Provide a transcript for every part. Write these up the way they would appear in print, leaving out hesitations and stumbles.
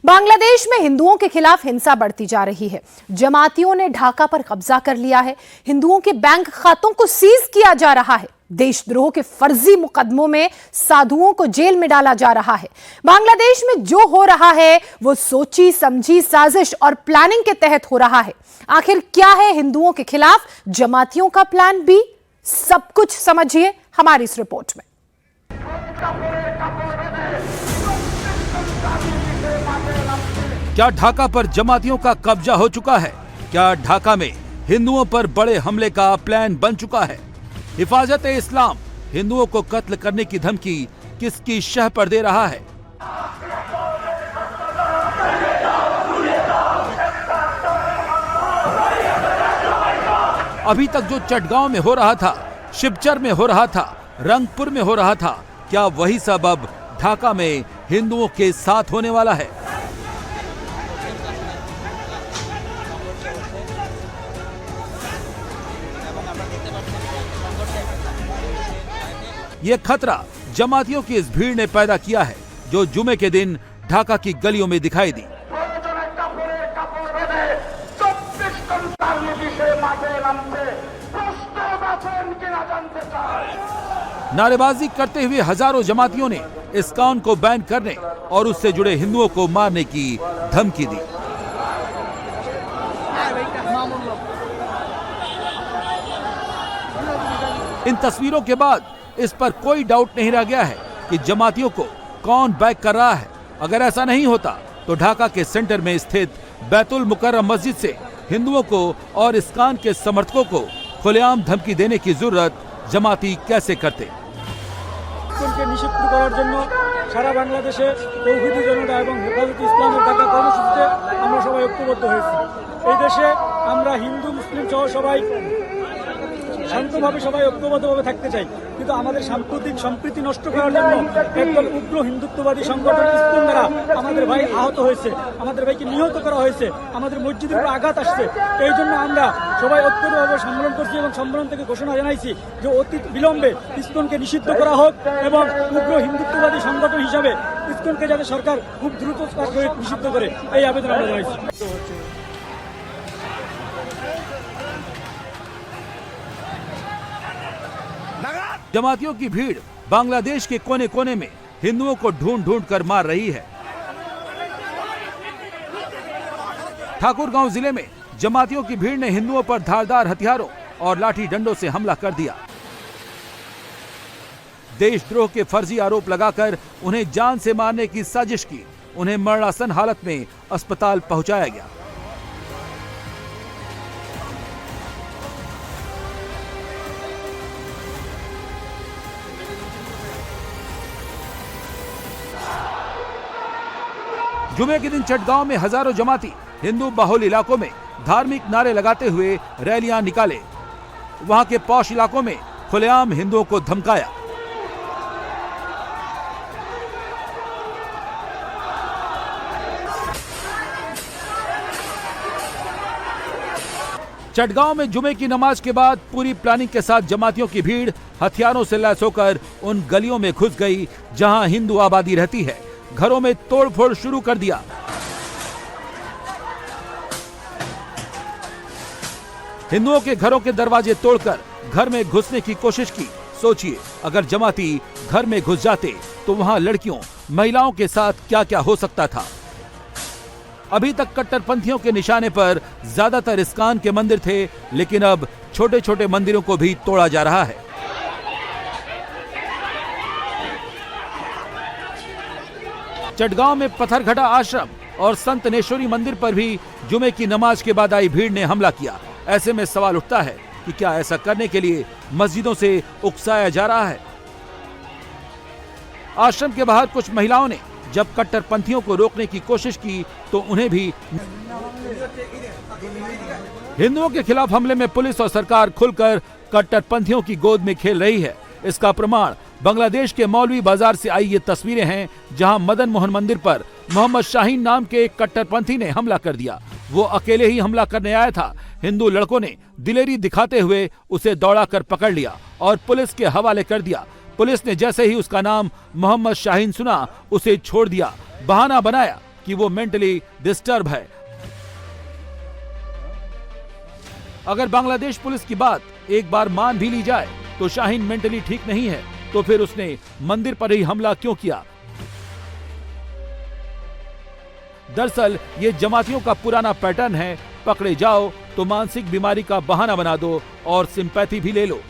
बांग्लादेश में हिंदुओं के खिलाफ हिंसा बढ़ती जा रही है। जमातियों ने ढाका पर कब्जा कर लिया है। हिंदुओं के बैंक खातों को सीज किया जा रहा है। देशद्रोह के फर्जी मुकदमों में साधुओं को जेल में डाला जा रहा है। बांग्लादेश में जो हो रहा है वो सोची समझी साजिश और प्लानिंग के तहत हो रहा है। आखिर क्या है हिंदुओं के खिलाफ जमातियों का प्लान बी? सब कुछ समझिए हमारी इस रिपोर्ट में। क्या ढाका पर जमातियों का कब्जा हो चुका है? क्या ढाका में हिंदुओं पर बड़े हमले का प्लान बन चुका है? हिफाजत-ए-इस्लाम हिंदुओं को कत्ल करने की धमकी किसकी शह पर दे रहा है? अभी तक जो चटगांव में हो रहा था, शिवचर में हो रहा था, रंगपुर में हो रहा था, क्या वही सब अब ढाका में हिंदुओं के साथ होने वाला है? ये खतरा जमातियों की इस भीड़ ने पैदा किया है जो जुमे के दिन ढाका की गलियों में दिखाई दी। नारेबाजी करते हुए हजारों जमातियों ने इस्कॉन को बैन करने और उससे जुड़े हिंदुओं को मारने की धमकी दी। इन तस्वीरों के बाद इस पर कोई डाउट नहीं रह गया है कि जमातियों को कौन बैक कर रहा है। अगर ऐसा नहीं होता तो ढाका के सेंटर में स्थित बैतुल मुकर्रम मस्जिद से हिंदुओं को और इस्कॉन के समर्थकों को खुलेआम धमकी देने की जरूरत जमाती कैसे करते? নিষিদ্ধ করার জন্য সারা বাংলাদেশে তৌহিদি জনতা এবং হেফাজতে ইসলামের ঢাকা কর্মসূচিতে আমরা সবাই ঐক্যবদ্ধ হয়েছি। এই দেশে আমরা হিন্দু মুসলিম সহ সবাই শান্তভাবে সবাই ঐক্যবদ্ধভাবে থাকতে চাই, কিন্তু আমাদের সাম্প্রতিক সম্প্রীতি নষ্ট করার জন্য একদল উগ্র হিন্দুত্ববাদী সংগঠন ইসকন দ্বারা আমাদের ভাই আহত হয়েছে, আমাদের ভাইকে নিহত করা হয়েছে, আমাদের মসজিদের উপর আঘাত আসছে। এই জন্য আমরা সবাই ঐক্যবদ্ধভাবে সম্মেলন করছি এবং সম্মেলন থেকে ঘোষণা জানাইছি যে অতি বিলম্বে ইসকনকে নিষিদ্ধ করা হোক এবং উগ্র হিন্দুত্ববাদী সংগঠন হিসাবে ইসকনকে যাতে সরকার খুব দ্রুত নিষিদ্ধ করে এই আবেদন আমরা জানাইছি। जमातियों की भीड़ बांग्लादेश के कोने कोने में हिंदुओं को ढूंढ ढूंढ कर मार रही है। ठाकुरगांव जिले में जमातियों की भीड़ ने हिंदुओं पर धारदार हथियारों और लाठी डंडों से हमला कर दिया। देशद्रोह के फर्जी आरोप लगाकर उन्हें जान से मारने की साजिश की। उन्हें मरणासन हालत में अस्पताल पहुंचाया गया। जुमे के दिन चटगांव में हजारों जमाती हिंदू बाहुल इलाकों में धार्मिक नारे लगाते हुए रैलियां निकाले। वहां के पौष इलाकों में खुलेआम हिंदुओं को धमकाया। चटगांव में जुमे की नमाज के बाद पूरी प्लानिंग के साथ जमातियों की भीड़ हथियारों से लैस होकर उन गलियों में घुस गई जहां हिंदू आबादी रहती है। घरों में तोड़फोड़ शुरू कर दिया। हिंदुओं के घरों के दरवाजे तोड़कर घर में घुसने की कोशिश की। सोचिए, अगर जमाती घर में घुस जाते तो वहां लड़कियों महिलाओं के साथ क्या क्या हो सकता था। अभी तक कट्टरपंथियों के निशाने पर ज्यादातर इस्कॉन के मंदिर थे, लेकिन अब छोटे छोटे मंदिरों को भी तोड़ा जा रहा है। चटगांव में पत्थरघटा आश्रम और संत नेश्वरी मंदिर पर भी जुमे की नमाज के बाद आई भीड़ ने हमला किया। ऐसे में सवाल उठता है कि क्या ऐसा करने के लिए मस्जिदों से उकसाया जा रहा है? आश्रम के बाहर कुछ महिलाओं ने जब कट्टरपंथियों को रोकने की कोशिश की तो उन्हें भी हिंदुओं के खिलाफ हमले में पुलिस और सरकार खुलकर कट्टरपंथियों की गोद में खेल रही है। इसका प्रमाण बांग्लादेश के मौलवी बाजार से आई ये तस्वीरें हैं, जहां मदन मोहन मंदिर पर मोहम्मद शाहीन नाम के एक कट्टरपंथी ने हमला कर दिया। वो अकेले ही हमला करने आया था। हिंदू लड़कों ने दिलेरी दिखाते हुए उसे दौड़ाकर पकड़ लिया और पुलिस के हवाले कर दिया। पुलिस ने जैसे ही उसका नाम मोहम्मद शाहीन सुना, उसे छोड़ दिया। बहाना बनाया कि वो मेंटली डिस्टर्ब है। अगर बांग्लादेश पुलिस की बात एक बार मान भी ली जाए तो शाहीन मेंटली ठीक नहीं है, तो फिर उसने मंदिर पर ही हमला क्यों किया? दरअसल ये जमातियों का पुराना पैटर्न है, पकड़े जाओ तो मानसिक बीमारी का बहाना बना दो और सिंपैथी भी ले लो।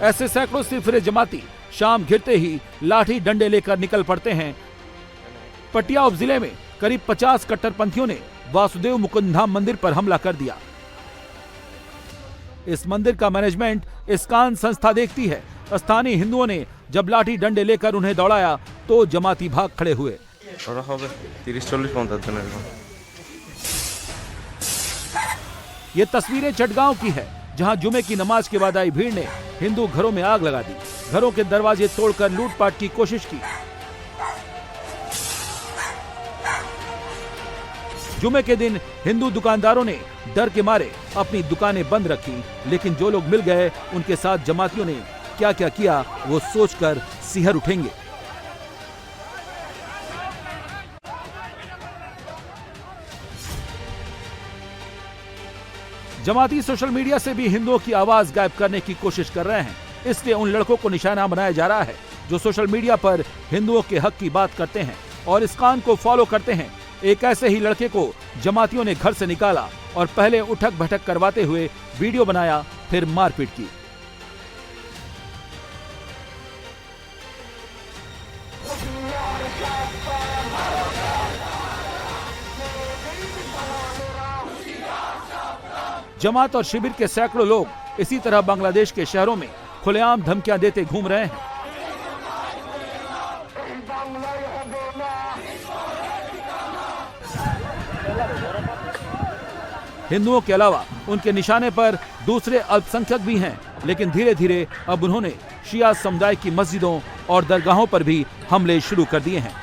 ऐसे सैकड़ों सिरफिरे जमाती शाम घिरते ही लाठी डंडे लेकर निकल पड़ते हैं। पटियाला जिले में करीब 50 कट्टरपंथियों ने वासुदेव मुकुंद धाम मंदिर पर हमला कर दिया। इस मंदिर का मैनेजमेंट इस्कान संस्था देखती है। स्थानीय हिंदुओं ने जब लाठी डंडे लेकर उन्हें दौड़ाया तो जमाती भाग खड़े हुए। ये तस्वीरें चटगांव की है, जहां जुमे की नमाज के बाद आई भीड़ ने हिंदू घरों में आग लगा दी, घरों के दरवाजे तोड़कर लूटपाट की कोशिश की। जुमे के दिन हिंदू दुकानदारों ने डर के मारे अपनी दुकानें बंद रखी, लेकिन जो लोग मिल गए उनके साथ जमातियों ने क्या क्या किया वो सोचकर सिहर उठेंगे। जमाती सोशल मीडिया से भी हिंदुओं की आवाज गायब करने की कोशिश कर रहे हैं, इसलिए उन लड़कों को निशाना बनाया जा रहा है जो सोशल मीडिया पर हिंदुओं के हक की बात करते हैं और इस्कान को फॉलो करते हैं। एक ऐसे ही लड़के को जमातियों ने घर से निकाला और पहले उठक बैठक करवाते हुए वीडियो बनाया, फिर मारपीट की। जमात और शिविर के सैकड़ों लोग इसी तरह बांग्लादेश के शहरों में खुलेआम धमकियां देते घूम रहे हैं। हिंदुओं के अलावा उनके निशाने पर दूसरे अल्पसंख्यक भी हैं, लेकिन धीरे धीरे अब उन्होंने शिया समुदाय की मस्जिदों और दरगाहों पर भी हमले शुरू कर दिए हैं।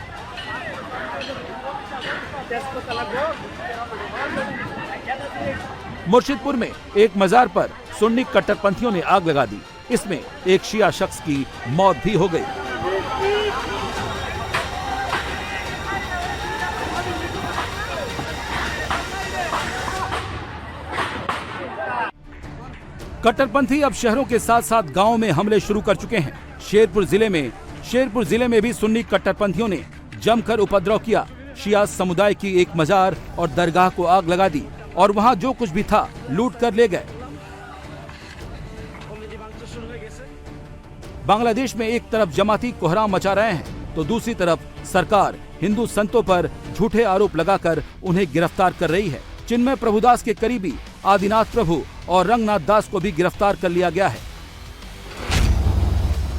मुर्शिदपुर में एक मजार पर सुन्नी कट्टरपंथियों ने आग लगा दी। इसमें एक शिया शख्स की मौत भी हो गई। कट्टरपंथी अब शहरों के साथ साथ गांवों में हमले शुरू कर चुके हैं। शेरपुर जिले में भी सुन्नी कट्टरपंथियों ने जमकर उपद्रव किया। शिया समुदाय की एक मजार और दरगाह को आग लगा दी और वहां जो कुछ भी था लूट कर ले गए। बांग्लादेश में एक तरफ जमाती कोहराम मचा रहे हैं तो दूसरी तरफ सरकार हिंदू संतों पर झूठे आरोप लगाकर उन्हें गिरफ्तार कर रही है। चिन्मय प्रभुदास के करीबी आदिनाथ प्रभु और रंगनाथ दास को भी गिरफ्तार कर लिया गया है।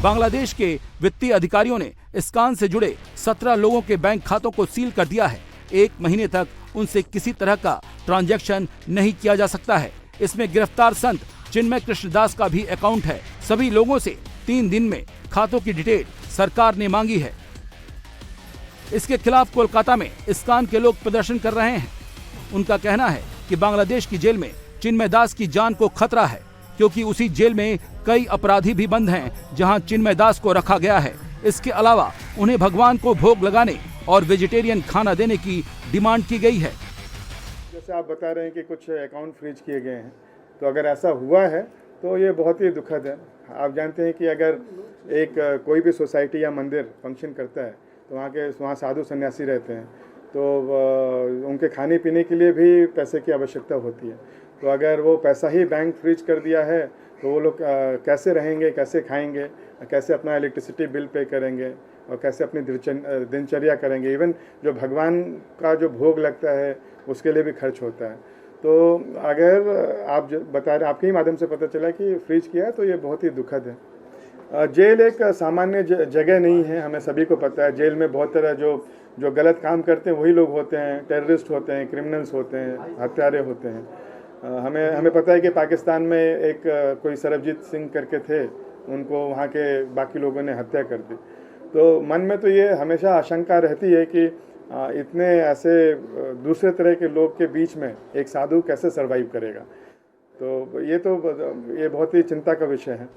बांग्लादेश के वित्तीय अधिकारियों ने इस्कान से जुड़े 17 लोगों के बैंक खातों को सील कर दिया है। 1 महीने तक उनसे किसी तरह का ट्रांजैक्शन नहीं किया जा सकता है। इसमें गिरफ्तार संत चिन्मय कृष्णदास का भी अकाउंट है। सभी लोगों से 3 दिन में खातों की डिटेल सरकार ने मांगी है। इसके खिलाफ कोलकाता में इस्कान के लोग प्रदर्शन कर रहे हैं। उनका कहना है कि बांग्लादेश की जेल में चिन्मय दास की जान को खतरा है, क्योंकि उसी जेल में कई अपराधी भी बंद हैं जहां चिन्मय दास को रखा गया है। इसके अलावा उन्हें भगवान को भोग लगाने और वेजिटेरियन खाना देने की डिमांड की गई है। जैसे आप बता रहे हैं कि कुछ अकाउंट फ्रीज किए गए हैं, तो अगर ऐसा हुआ है तो ये बहुत ही दुखद है। आप जानते हैं कि अगर एक कोई भी सोसाइटी या मंदिर फंक्शन करता है तो वहाँ साधु सन्यासी रहते हैं, तो उनके खाने पीने के लिए भी पैसे की आवश्यकता होती है। तो अगर वो पैसा ही बैंक फ्रीज कर दिया है तो वो लोग कैसे रहेंगे, कैसे खाएंगे, कैसे अपना इलेक्ट्रिसिटी बिल पे करेंगे और कैसे अपनी दिनचर्या करेंगे। इवन जो भगवान का जो भोग लगता है उसके लिए भी खर्च होता है। तो अगर आप बता रहे, आपके ही माध्यम से पता चला कि फ्रीज किया है, तो ये बहुत ही दुखद है। जेल एक सामान्य जगह नहीं है, हमें सभी को पता है। जेल में बहुत तरह जो गलत काम करते हैं वही लोग होते हैं, टेररिस्ट होते हैं, क्रिमिनल्स होते हैं, हत्यारे होते हैं। हमें पता है कि पाकिस्तान में एक कोई सरबजीत सिंह करके थे, उनको वहाँ के बाकी लोगों ने हत्या कर दी। तो मन में तो ये हमेशा आशंका रहती है कि इतने ऐसे दूसरे तरह के लोग के बीच में एक साधु कैसे सरवाइव करेगा। तो ये बहुत ही चिंता का विषय है।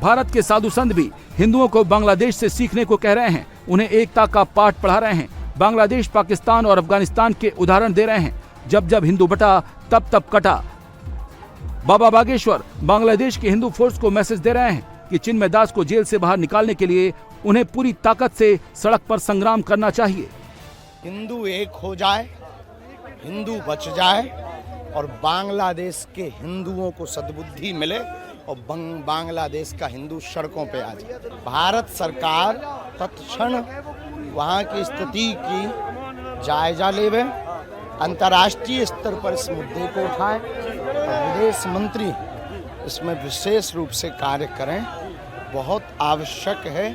भारत के साधु संत भी हिंदुओं को बांग्लादेश से सीखने को कह रहे हैं, उन्हें एकता का पाठ पढ़ा रहे हैं। बांग्लादेश, पाकिस्तान और अफगानिस्तान के उदाहरण दे रहे हैं। जब जब हिंदू बटा तब तब कटा। बाबा बागेश्वर बांग्लादेश के हिंदू फोर्स को मैसेज दे रहे हैं कि चिन्मय दास को जेल से बाहर निकालने के लिए उन्हें पूरी ताकत से सड़क पर संग्राम करना चाहिए। हिंदू एक हो जाए, हिंदू बच जाए और बांग्लादेश के हिंदुओं को सद्बुद्धि मिले और बांग्लादेश का हिंदू सड़कों पे आ जाए। भारत सरकार तत्क्षण वहाँ की स्थिति की जायजा लेवे, अंतर्राष्ट्रीय स्तर पर इस मुद्दे को उठाए और विदेश मंत्री इसमें विशेष रूप से कार्य करें। बहुत आवश्यक है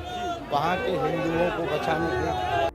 वहाँ के हिंदुओं को बचाने के